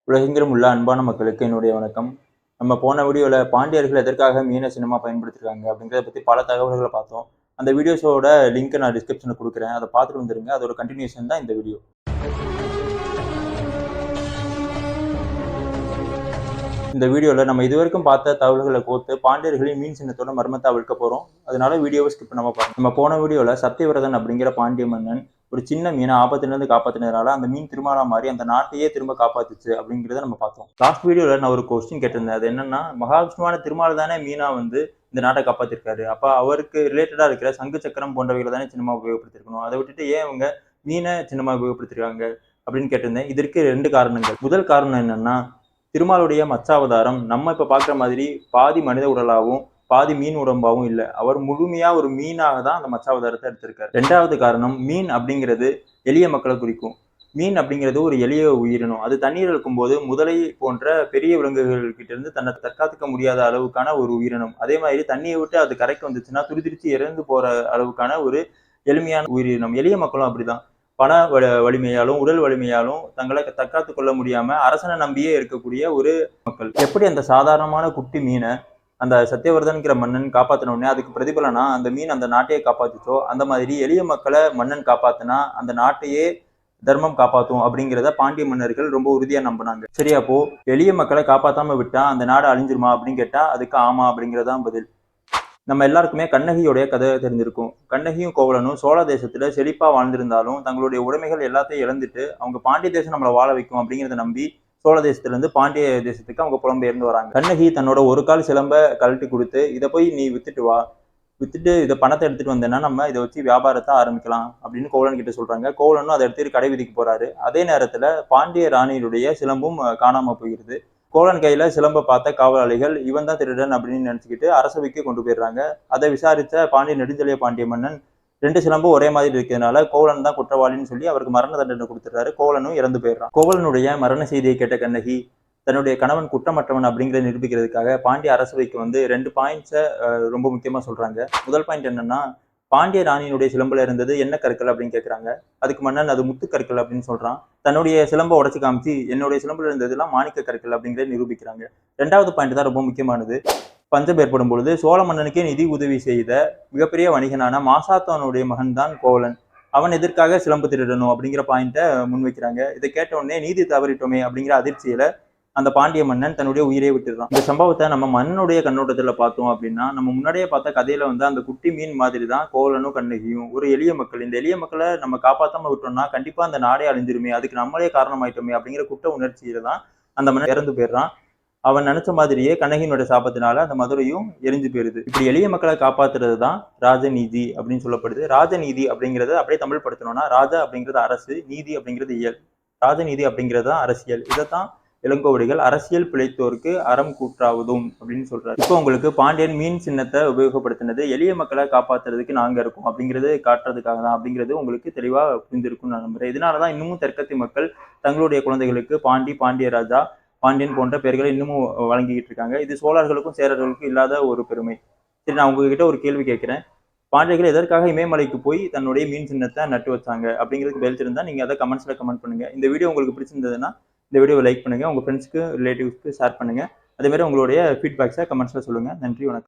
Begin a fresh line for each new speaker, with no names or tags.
உலகெங்கிலும் உள்ள அன்பான மக்களுக்கு என்னுடைய வணக்கம். நம்ம போன வீடியோல பாண்டியர்கள் எதற்காக மீன சின்னமா பயன்படுத்திருக்காங்க அப்படிங்கிறத பத்தி பல தகவல்கள பார்த்தோம். அந்த வீடியோஸோட லிங்க்க நான் டிஸ்கிரிப்ஷன்ல குடுக்குறேன். அத பார்த்துட்டு வந்துருங்க. அதோட கன்டினியூஷன் தான் இந்த வீடியோ. இந்த வீடியோல நம்ம இதுவரைக்கும் பார்த்த தகவல்கள கோர்த்து பாண்டியர்களின் மீன் சின்னத்தோட மர்மத்த அவிழ்க்க போறோம். அதனால வீடியோவ ஸ்கிப் பண்ணாம பாருங்க. நம்ம போன வீடியோல சத்தியவிரதன் அப்படிங்கிற பாண்டிய மன்னன் ஒரு சின்ன மீன ஆபத்திலிருந்து காப்பாத்தினதுனால அந்த மீன் திருமாலா மாறி அந்த நாட்டையே திரும்ப காப்பாத்துச்சு அப்படிங்கிறத நம்ம பார்த்தோம். லாஸ்ட் வீடியோல நான் ஒரு கொஸ்டின் கேட்டிருந்தேன். அது என்னன்னா, மகாவிஷ்ணுவான திருமால் தானே மீனா வந்து இந்த நாட்டை காப்பாத்திருக்காரு. அப்ப அவருக்கு ரிலேட்டடா இருக்கிற சங்கு சக்கரம் போன்றவைகளை தானே சின்னமா உபயோகப்படுத்திருக்கணும். அதை விட்டுட்டு ஏன் அவங்க மீனை சின்னமா உபயோகப்படுத்திருக்காங்க அப்படின்னு கேட்டிருந்தேன். இதற்கு 2 காரணங்கள். முதல் காரணம் என்னன்னா, திருமாலுடைய மச்சாவதாரம் நம்ம இப்ப பார்க்குற மாதிரி பாதி மனித உடலாவும் பாதி மீன் உடம்பாவும் இல்லை. அவர் முழுமையா ஒரு மீனாக தான் அந்த மச்சாவதாரத்தை எடுத்திருக்காரு. 2வது காரணம், மீன் அப்படிங்கிறது எளிய மக்களை குறிக்கும். மீன் அப்படிங்கிறது ஒரு எளிய உயிரினம். அது தண்ணீர் இருக்கும்போது முதலை போன்ற பெரிய விலங்குகள் கிட்ட இருந்து தன்னை தற்காத்துக்க முடியாத அளவுக்கான ஒரு உயிரினம். அதே மாதிரி தண்ணியை விட்டு அது கரைக்கு வந்துச்சுன்னா துடிதுடிச்சு இறந்து போற அளவுக்கான ஒரு எளிமையான உயிரினம். எளிய மக்களும் அப்படிதான். பண வலிமையாலும் உடல் வலிமையாலும் தங்களை தற்காத்துக் கொள்ள முடியாம அரசனை நம்பியே இருக்கக்கூடிய ஒரு மக்கள். எப்படி அந்த சாதாரணமான குட்டி மீனை அந்த சத்தியவர்தன்கிற மன்னன் காப்பாத்தின உடனே அதுக்கு பிரதிபலனா அந்த மீன் அந்த நாட்டையே காப்பாத்துச்சோ, அந்த மாதிரி எளிய மக்களை மன்னன் காப்பாத்தினா அந்த நாட்டையே தர்மம் காப்பாத்தும் அப்படிங்கிறத பாண்டிய மன்னர்கள் ரொம்ப உறுதியா நம்பினாங்க. சரி, அப்போ எளிய மக்களை காப்பாத்தாம விட்டா அந்த நாடு அழிஞ்சிருமா அப்படின்னு கேட்டா அதுக்கு ஆமா அப்படிங்கிறதான் பதில். நம்ம எல்லாருக்குமே கண்ணகியோடைய கதை தெரிஞ்சிருக்கும். கண்ணகியும் கோவலனும் சோழ தேசத்துல செழிப்பா வாழ்ந்திருந்தாலும் தங்களுடைய உடைமைகள் எல்லாத்தையும் இழந்துட்டு அவங்க பாண்டிய தேசம் நம்மளை வாழ வைக்கும் அப்படிங்கிறத நம்பி சோழ தேசத்துல இருந்து பாண்டிய தேசத்துக்கு அவங்க புலம்பெயர்ந்து வராங்க. கண்ணகி தன்னோட ஒரு கால் சிலம்ப கழட்டி கொடுத்து இதை போய் நீ வித்துட்டு வா, வித்துட்டு இதை பணத்தை எடுத்துட்டு வந்தேன்னா நம்ம இதை வச்சு வியாபாரத்தை ஆரம்பிக்கலாம் அப்படின்னு கோவலன் கிட்ட சொல்றாங்க. கோவலனும் அதை எடுத்துட்டு கடை விதிக்கு போறாரு. அதே நேரத்துல பாண்டிய ராணியுடைய சிலம்பும் காணாம போயிருது. கோவலன் கையில சிலம்ப பார்த்த காவலாளிகள் இவன் தான் திருடன் அப்படின்னு நினைச்சுக்கிட்டு அரசவைக்கு கொண்டு போயிடுறாங்க. அதை விசாரிச்ச பாண்டிய நெடுஞ்செழிய பாண்டிய மன்னன் 2 சிலம்பும் ஒரே மாதிரி இருக்கிறதுனால கோவலன் தான் குற்றவாளின்னு சொல்லி அவருக்கு மரண தண்டனை கொடுத்துறாரு. கோவலனும் இறந்து போயிடுறான். கோவலனுடைய மரண செய்தியை கேட்ட கண்ணகி தன்னுடைய கணவன் குற்றமற்றவன் அப்படிங்கிறத நிரூபிக்கிறதுக்காக பாண்டிய அரசவைக்கு வந்து 2 பாயிண்ட்ஸை ரொம்ப முக்கியமா சொல்றாங்க. முதல் பாயிண்ட் என்னன்னா, பாண்டிய ராணியினுடைய சிலம்புல இருந்தது என்ன கற்கள் அப்படின்னு கேட்கறாங்க. அதுக்கு மன்னன் அது முத்து கற்கள் அப்படின்னு சொல்றான். தன்னுடைய சிலம்பை உடச்சு காமிச்சு என்னுடைய சிலம்புல இருந்ததுலாம் மாணிக்க கற்கள் அப்படிங்கிறத நிரூபிக்கிறாங்க. 2வது பாயிண்ட் தான் ரொம்ப முக்கியமானது. பஞ்சம் ஏற்படும் பொழுது சோழ மன்னனுக்கே நிதி உதவி செய்த மிகப்பெரிய வணிகனான மாசாத்தவனுடைய மகன் தான் கோவலன். அவன் எதற்காக சிலம்பு திருடணும் அப்படிங்கிற பாயிண்ட்டை முன்வைக்கிறாங்க. இதை கேட்ட உடனே நீதி தவறிட்டோமே அப்படிங்கிற அதிர்ச்சியில அந்த பாண்டிய மன்னன் தன்னுடைய உயிரை விட்டுறான். இந்த சம்பவத்தை நம்ம மன்னனுடைய கண்ணோட்டத்துல பார்த்தோம் அப்படின்னா, நம்ம முன்னாடியே பார்த்த கதையில வந்து அந்த குட்டி மீன் மாதிரி தான் கோவலனும் கண்ணகியும் ஒரு எளிய மக்கள். இந்த எளிய மக்களை நம்ம காப்பாத்தாம விட்டோம்னா கண்டிப்பா அந்த நாடே அழிஞ்சிருமே, அதுக்கு நம்மளே காரணமாயிட்டோமே அப்படிங்கிற குற்ற உணர்ச்சியில தான் அந்த மன்னன் இறந்து போயிடுறான். அவன் நினைச்ச மாதிரியே கண்ணகியினுடைய சாபத்தினால அந்த மதுரையும் எரிஞ்சு போயிருது. இப்படி எளிய மக்களை காப்பாத்துறது தான் ராஜநீதி அப்படின்னு சொல்லப்படுது. ராஜநீதி அப்படிங்கறத அப்படியே தமிழ் படுத்தணும்னா, ராஜா அப்படிங்கிறது அரசு, நீதி அப்படிங்கிறது இயல். ராஜநீதி அப்படிங்கிறது தான் அரசியல். இதைத்தான் இளங்கோவடிகள் அரசியல் பிழைத்தோருக்கு அறம் கூற்றாவதும் அப்படின்னு சொல்றாரு. இப்போ உங்களுக்கு பாண்டியன் மீன் சின்னத்தை உபயோகப்படுத்தினது எளிய மக்களை காப்பாத்துறதுக்கு நாங்க இருக்கோம் அப்படிங்கிறது காட்டுறதுக்காக தான் அப்படிங்கிறது உங்களுக்கு தெளிவா புரிந்திருக்கும்னு நான் நம்புறேன். இதனாலதான் இன்னமும் தெற்கத்தி மக்கள் தங்களுடைய குழந்தைகளுக்கு பாண்டி, பாண்டியராஜா, பாண்டியன் போன்ற பெயர்களை இன்னமும் வழங்கிக்கிட்டு இருக்காங்க. இது சோழர்களுக்கும் சேரர்களுக்கும் இல்லாத ஒரு பெருமை. சரி, நான் உங்ககிட்ட ஒரு கேள்வி கேட்கிறேன். பாண்டியர்கள் எதற்காக இமயமலைக்கு போய் தன்னுடைய மீன் சின்னத்தை நட்டு வச்சாங்க அப்படிங்கிறதுக்கு பதில் தெரிஞ்சா நீங்க அதை கமெண்ட்ஸ்ல கமெண்ட் பண்ணுங்க. இந்த வீடியோ உங்களுக்கு பிடிச்சிருந்ததுன்னா இந்த வீடியோவை லைக் பண்ணுங்க, உங்க ஃப்ரெண்ட்ஸ்க்கு ரிலேட்டிவ்ஸ்க்கு ஷேர் பண்ணுங்க. அதே மாதிரி உங்களுடைய ஃபீட்பேக்ஸை கமெண்ட்ஸ்ல சொல்லுங்க. நன்றி, வணக்கம்.